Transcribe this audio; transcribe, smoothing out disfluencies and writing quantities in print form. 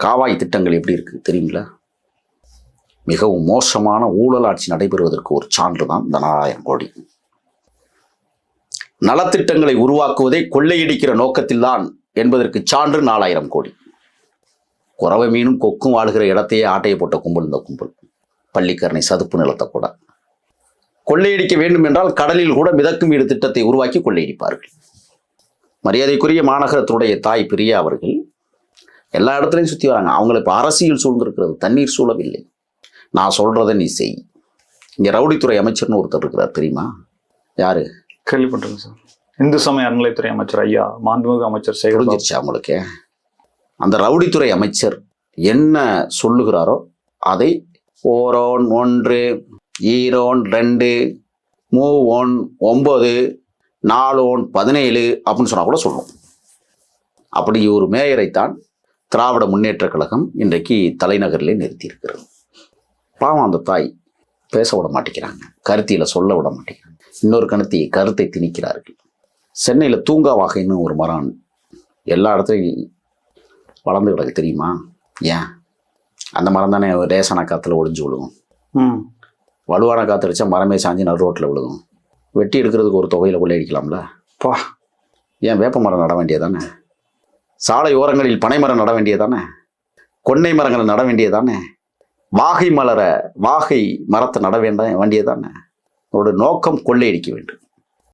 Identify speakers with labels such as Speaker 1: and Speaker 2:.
Speaker 1: காவாய் திட்டங்கள் எப்படி இருக்குது தெரியுங்களா? மிகவும் மோசமான ஊழல் ஆட்சி நடைபெறுவதற்கு ஒரு சான்று தான் இந்த 4000 கோடி. நலத்திட்டங்களை உருவாக்குவதை கொள்ளையடிக்கிற நோக்கத்தில் தான் என்பதற்கு சான்று 4000 கோடி. குறவை மீனும் கொக்கும் வாழ்கிற இடத்தையே ஆட்டையை போட்ட கும்பல் இந்த கும்பல். பள்ளிக்கரணை சதுப்பு நிலத்தை கூட கொள்ளையடிக்க வேண்டும் என்றால் கடலில் கூட மிதக்கும் வீடு திட்டத்தை உருவாக்கி கொள்ளையடிப்பார்கள். மரியாதைக்குரிய மாநகரத்துடைய தாய் பிரியா அவர்கள் எல்லா இடத்துலையும் சுற்றி வராங்க. அவங்களை இப்போ அரசியல் சூழ்ந்திருக்கிறது, தண்ணீர் சூழவில்லை. நான் சொல்றதை நீ செய். இங்கே ரவுடித்துறை அமைச்சர்னு ஒருத்தர் இருக்கிறார், தெரியுமா? யாரு?
Speaker 2: கேள்விப்பட்டிருக்கேன் சார். இந்து சமய அறநிலைத்துறை அமைச்சர் ஐயா மாண்புமிகு அமைச்சர்
Speaker 1: புரிஞ்சிருச்சு அவங்களுக்கு. அந்த ரவுடித்துறை அமைச்சர் என்ன சொல்லுகிறாரோ அதை ஓரோன் 1, ஈரோன் 2, மூவோன் 9, 4 17 அப்படின்னு சொன்னா கூட சொல்லும். அப்படி ஒரு மேயரைத்தான் திராவிட முன்னேற்ற கழகம் இன்றைக்கு தலைநகரிலே நிறுத்தியிருக்கிறது. பாவம், அந்த தாய் பேச விட மாட்டேங்கிறாங்க, கருத்தியில சொல்ல விட மாட்டேங்கிறாங்க. இன்னொரு கருத்தை திணிக்கிறார்கள். சென்னையில் தூங்காவாகைன்னு ஒரு மரம் எல்லா இடத்துலையும் வளர்ந்து கிடக்கு, தெரியுமா? ஏன்? அந்த மரம் தானே லேசான காற்றுல ஒளிஞ்சு விழுகும். வலுவான காற்று அடிச்சா மரமே சாஞ்சி நடு ரோட்டில் விழுகும். வெட்டி எடுக்கிறதுக்கு ஒரு தொகையில் கொள்ளையடிக்கலாம்ல. ஏன் வேப்ப மரம் நட வேண்டியதானே? சாலை ஓரங்களில் பனை மரம் நட வேண்டியதானே? கொன்னை மரங்களை நட வேண்டியதானே? வாகை மரத்தை நட வேண்டியதானே? ஒரு நோக்கம் கொள்ளையடிக்க வேண்டும்.